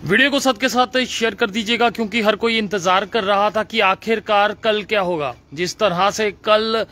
Video को साथ के साथ शेयर कर दीजिएगा, क्योंकि हर कोई इंतजार कर रहा था कि आखिरकार कल क्या होगा। जिस तरह से कल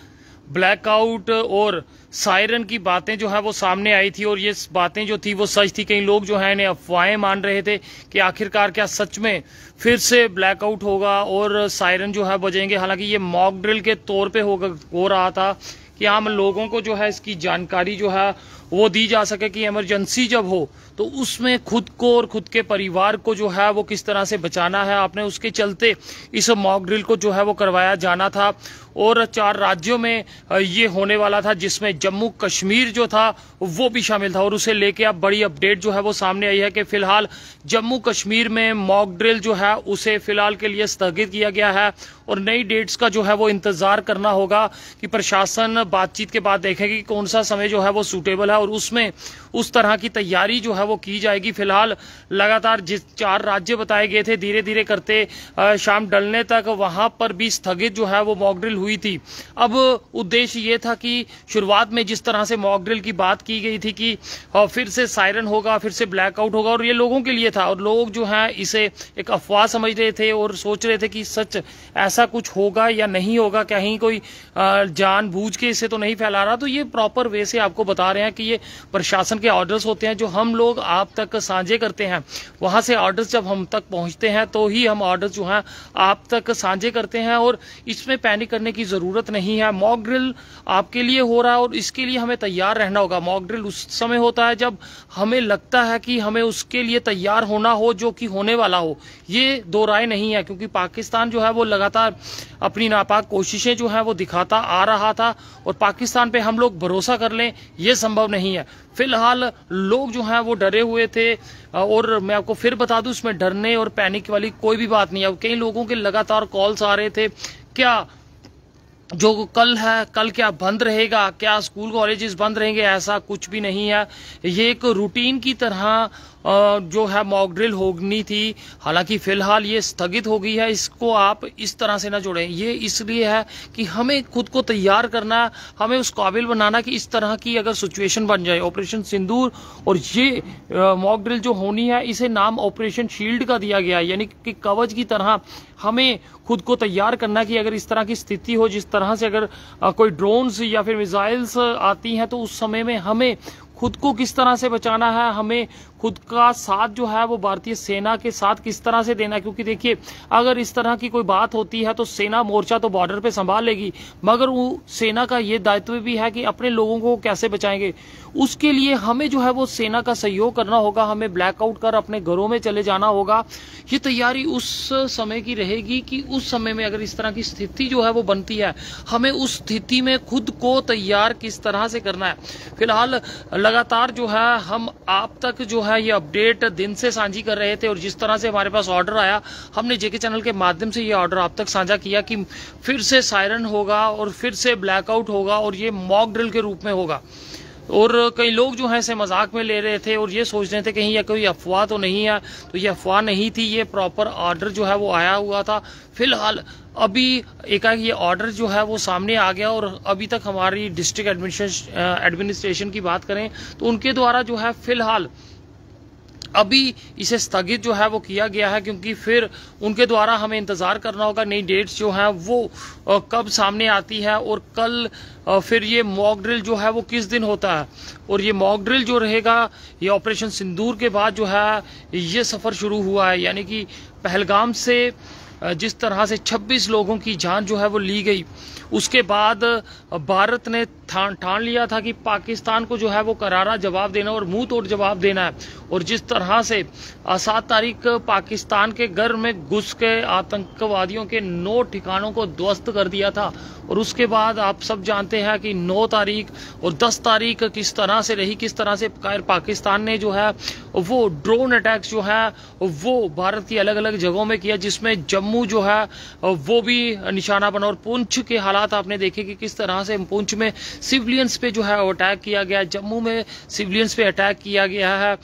ब्लैकआउट और सायरन की बातें जो है वो सामने आई थी, और ये बातें जो थी वो सच थी। कई लोग जो है इन्हें अफवाहें मान रहे थे कि आखिरकार क्या सच में फिर से ब्लैकआउट होगा और सायरन जो है बजेंगे। हालांकि ये मॉक ड्रिल के तौर पे हो रहा था कि आम लोगों को जो है इसकी जानकारी जो है वो दी जा सके कि इमरजेंसी जब हो तो उसमें खुद को और खुद के परिवार को जो है वो किस तरह से बचाना है आपने। उसके चलते इस मॉक ड्रिल को जो है वो करवाया जाना था, और 4 राज्यों में ये होने वाला था, जिसमें जम्मू कश्मीर जो था वो भी शामिल था। और उसे लेके अब बड़ी अपडेट जो है वो सामने आई है कि फिलहाल जम्मू कश्मीर में मॉक ड्रिल जो है उसे फिलहाल के लिए स्थगित किया गया है, और नई डेट्स का जो है वो इंतजार करना होगा कि प्रशासन बातचीत के बाद देखेगी कि कौन सा समय जो है वो सूटेबल है, और उसमें उस तरह की तैयारी जो है वो की जाएगी। फिलहाल लगातार जिस 4 राज्य बताए गए थे, धीरे धीरे करते शाम ढलने तक वहां पर भी स्थगित जो है वो मॉक ड्रिल हुई थी। अब उद्देश्य ये था कि शुरुआत में जिस तरह से मॉक ड्रिल की बात की गई थी कि फिर से सायरन होगा, फिर से ब्लैकआउट होगा, और ये लोगों के लिए था, और लोग जो है इसे एक अफवाह समझ रहे थे और सोच रहे थे कि सच ऐसा कुछ होगा या नहीं होगा, कहीं कोई जानबूझ के इसे तो नहीं फैला रहा। तो ये प्रॉपर वे से आपको बता रहे हैं कि ये प्रशासन के ऑर्डर्स होते हैं जो हम लोग आप तक साझे करते हैं। वहां से ऑर्डर्स जब हम तक पहुंचते हैं तो ही हम ऑर्डर्स जो हैं आप तक साझे करते हैं, और इसमें पैनिक करने की जरूरत नहीं है। मॉक ड्रिल आपके लिए हो रहा है और इसके लिए हमें तैयार रहना होगा। मॉक ड्रिल उस समय होता है जब हमें लगता है कि हमें उसके लिए तैयार होना हो जो कि होने वाला हो। ये दो राय नहीं है, क्योंकि पाकिस्तान जो है वो लगातार अपनी नापाक कोशिशें जो है वो दिखाता आ रहा था, और पाकिस्तान पे हम लोग भरोसा कर लें ये संभव नहीं है। फिलहाल लोग जो हैं वो डरे हुए थे, और मैं आपको फिर बता दूं इसमें डरने और पैनिक वाली कोई भी बात नहीं है। कई लोगों के लगातार कॉल्स आ रहे थे, क्या जो कल है कल क्या बंद रहेगा, क्या स्कूल कॉलेजेस बंद रहेंगे? ऐसा कुछ भी नहीं है। ये एक रूटीन की तरह जो है मॉक ड्रिल होनी थी। हालांकि फिलहाल ये स्थगित हो गई है, इसको आप इस तरह से ना जोड़ें। ये इसलिए है कि हमें खुद को तैयार करना, हमें उस काबिल बनाना कि इस तरह की अगर सिचुएशन बन जाए, ऑपरेशन सिंदूर। और ये मॉक ड्रिल जो होनी है इसे नाम ऑपरेशन शील्ड का दिया गया है, यानी कि कवच की तरह हमें खुद को तैयार करना कि अगर इस तरह की स्थिति हो, जिस तरह से अगर कोई ड्रोन्स या फिर मिसाइल्स आती हैं तो उस समय में हमें खुद को किस तरह से बचाना है, हमें खुद का साथ जो है वो भारतीय सेना के साथ किस तरह से देना है। क्योंकि देखिए, अगर इस तरह की कोई बात होती है तो सेना मोर्चा तो बॉर्डर पे संभाल लेगी, मगर वो सेना का ये दायित्व भी है कि अपने लोगों को कैसे बचाएंगे। उसके लिए हमें जो है वो सेना का सहयोग करना होगा, हमें ब्लैकआउट कर अपने घरों में चले जाना होगा। ये तैयारी उस समय की रहेगी कि उस समय में अगर इस तरह की स्थिति जो है वो बनती है, हमें उस स्थिति में खुद को तैयार किस तरह से करना है। फिलहाल लगातार जो है हम आप तक जो है ये अपडेट दिन से साझी कर रहे थे, और जिस तरह से हमारे पास ऑर्डर आया, हमने जेके चैनल के माध्यम से ये ऑर्डर आप तक साझा किया कि फिर से सायरन होगा और फिर से ब्लैकआउट होगा, और ये मॉक ड्रिल के रूप में होगा। और कई लोग जो है इसे मजाक में ले रहे थे और ये सोच रहे थे कहीं ये कोई अफवाह तो नहीं है। तो ये अफवाह नहीं थी, ये प्रॉपर ऑर्डर जो है वो आया हुआ था। फिलहाल अभी एकाएक ये ऑर्डर जो है वो सामने आ गया, और अभी तक हमारी डिस्ट्रिक्ट एडमिनिस्ट्रेशन की बात करें तो उनके द्वारा जो है फिलहाल अभी इसे स्थगित जो है वो किया गया है, क्योंकि फिर उनके द्वारा हमें इंतजार करना होगा नई डेट्स जो है वो कब सामने आती है, और कल फिर ये मॉक ड्रिल जो है वो किस दिन होता है। और ये मॉक ड्रिल जो रहेगा, ये ऑपरेशन सिंदूर के बाद जो है ये सफर शुरू हुआ है। यानी कि पहलगाम से जिस तरह से 26 लोगों की जान जो है वो ली गई, उसके बाद भारत ने ठान लिया था कि पाकिस्तान को जो है वो करारा जवाब देना और मुंह तोड़ जवाब देना है। और जिस तरह से 7 तारीख पाकिस्तान के घर में घुस के आतंकवादियों के 9 ठिकानों को ध्वस्त कर दिया था, और उसके बाद आप सब जानते हैं कि 9 तारीख और 10 तारीख किस तरह से रही, किस तरह से पाकिस्तान ने जो है वो ड्रोन अटैक्स जो है वो भारत की अलग अलग जगहों में किया, जिसमें जम्मू जम्मू जो है वो भी निशाना बना। और पुंछ के हालात आपने देखे कि किस तरह से पुंछ में सिविलियंस पे जो है अटैक किया गया, जम्मू में सिविलियंस पे अटैक किया गया है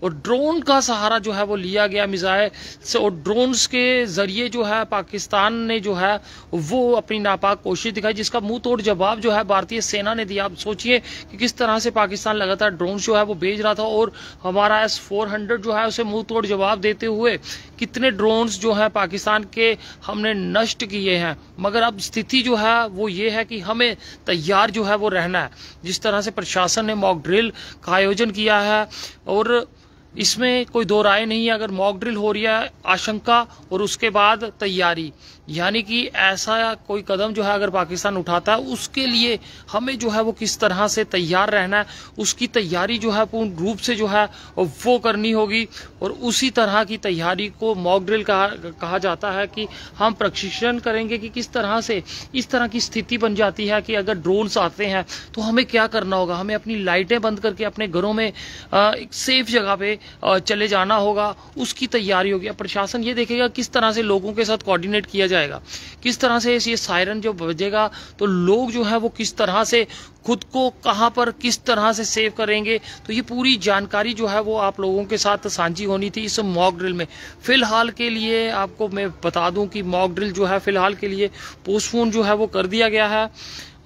और ड्रोन का सहारा जो है वो लिया गया मिसाइल से। और ड्रोन्स के जरिए जो है पाकिस्तान ने जो है वो अपनी नापाक कोशिश दिखाई, जिसका मुंह तोड़ जवाब जो है भारतीय सेना ने दिया। आप सोचिए कि किस तरह से पाकिस्तान लगातार ड्रोन जो है वो भेज रहा था और हमारा S-400 जो है उसे मुंह तोड़ जवाब देते हुए कितने ड्रोन्स जो है पाकिस्तान के हमने नष्ट किए हैं। मगर अब स्थिति जो है वो ये है कि हमें तैयार जो है वो रहना है। जिस तरह से प्रशासन ने मॉक ड्रिल का आयोजन किया है और इसमें कोई दो राय नहीं है, अगर मॉक ड्रिल हो रही है आशंका और उसके बाद तैयारी, यानी कि ऐसा कोई कदम जो है अगर पाकिस्तान उठाता है उसके लिए हमें जो है वो किस तरह से तैयार रहना है, उसकी तैयारी जो है पूर्ण रूप से जो है वो करनी होगी। और उसी तरह की तैयारी को मॉक ड्रिल कहा जाता है कि हम प्रशिक्षण करेंगे कि किस तरह से इस तरह की स्थिति बन जाती है कि अगर ड्रोन्स आते हैं तो हमें क्या करना होगा। हमें अपनी लाइटें बंद करके अपने घरों में एक सेफ जगह पे चले जाना होगा, उसकी तैयारी होगी। अब प्रशासन ये देखेगा किस तरह से लोगों के साथ कोऑर्डिनेट किया जाएगा, किस तरह से ये सायरन जो बजेगा तो लोग जो है वो किस तरह से खुद को कहां पर किस तरह से सेव करेंगे। तो ये पूरी जानकारी जो है वो आप लोगों के साथ साझी होनी थी इस मॉक ड्रिल में। फिलहाल के लिए आपको मैं बता दूं कि मॉक ड्रिल जो है फिलहाल के लिए पोस्टपोन जो है वो कर दिया गया है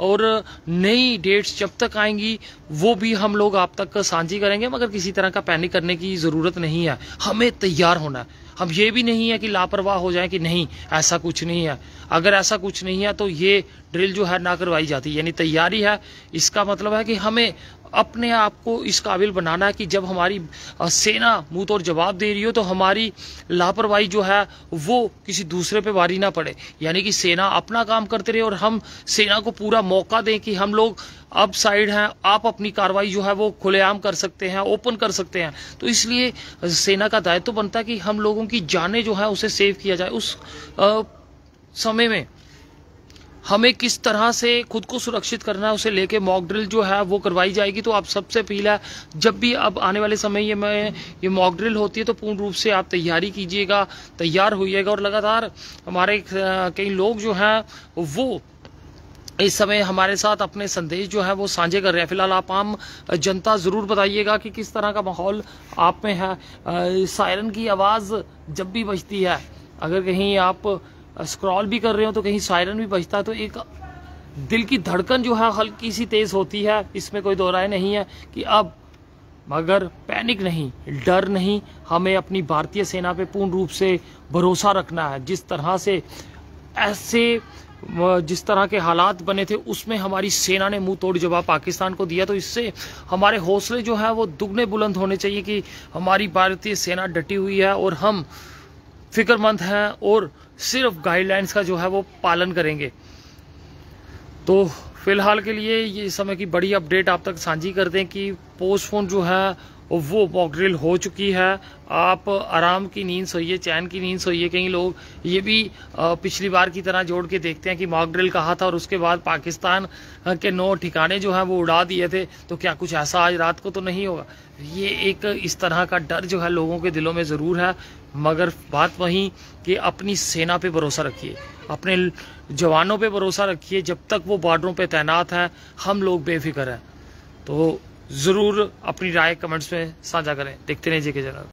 और नई डेट्स जब तक आएंगी वो भी हम लोग आप तक साझी करेंगे। मगर किसी तरह का पैनिक करने की जरूरत नहीं है, हमें तैयार होना है। हम ये भी नहीं है कि लापरवाह हो जाए कि नहीं ऐसा कुछ नहीं है। अगर ऐसा कुछ नहीं है तो ये ड्रिल जो है ना करवाई जाती, यानी तैयारी है। इसका मतलब है कि हमें अपने आप को इस काबिल बनाना है कि जब हमारी सेना मुंह तोड़ जवाब दे रही हो तो हमारी लापरवाही जो है वो किसी दूसरे पे वारी ना पड़े, यानी कि सेना अपना काम करते रहे और हम सेना को पूरा मौका दें कि हम लोग अब साइड हैं, आप अपनी कार्रवाई जो है वो खुलेआम कर सकते हैं, ओपन कर सकते हैं। तो इसलिए सेना का दायित्व बनता है कि हम लोगों की जानें जो है उसे सेव किया जाए। उस समय में हमें किस तरह से खुद को सुरक्षित करना है उसे लेके मॉक ड्रिल जो है वो करवाई जाएगी। तो आप सबसे पहला जब भी अब आने वाले समय ये मॉक ड्रिल होती है तो पूर्ण रूप से आप तैयारी कीजिएगा, तैयार होइएगा। और लगातार हमारे कई लोग जो हैं वो इस समय हमारे साथ अपने संदेश जो है वो साझे कर रहे हैं। फिलहाल आप आम जनता जरूर बताइएगा कि किस तरह का माहौल आप में है। सायरन की आवाज़ जब भी बजती है, अगर कहीं आप स्क्रॉल भी कर रहे हो तो कहीं सायरन भी बजता है तो एक दिल की धड़कन जो है हल्की सी तेज होती है। इसमें कोई दो राय नहीं है कि अब मगर पैनिक नहीं, डर नहीं, हमें अपनी भारतीय सेना पे पूर्ण रूप से भरोसा रखना है। जिस तरह से जिस तरह के हालात बने थे उसमें हमारी सेना ने मुंह तोड़ जवाब पाकिस्तान को दिया, तो इससे हमारे हौसले जो है वो दुगने बुलंद होने चाहिए कि हमारी भारतीय सेना डटी हुई है और हम फिक्रमंद हैं और सिर्फ गाइडलाइंस का जो है वो पालन करेंगे। तो फिलहाल के लिए ये समय की बड़ी अपडेट आप तक साझी कर दें कि पोस्टपोन जो है वो मॉक ड्रिल हो चुकी है। आप आराम की नींद सोइए, चैन की नींद सोइए। कई लोग ये भी पिछली बार की तरह जोड़ के देखते हैं कि मॉक ड्रिल कहा था और उसके बाद पाकिस्तान के 9 ठिकाने जो हैं वो उड़ा दिए थे, तो क्या कुछ ऐसा आज रात को तो नहीं होगा। ये एक इस तरह का डर जो है लोगों के दिलों में ज़रूर है। मगर बात वही कि अपनी सेना पे भरोसा रखिए, अपने जवानों पे भरोसा रखिए। जब तक वो बॉर्डरों पे तैनात हैं हम लोग बेफिक्र हैं। तो ज़रूर अपनी राय कमेंट्स में साझा करें। देखते रहिए JK चैनल।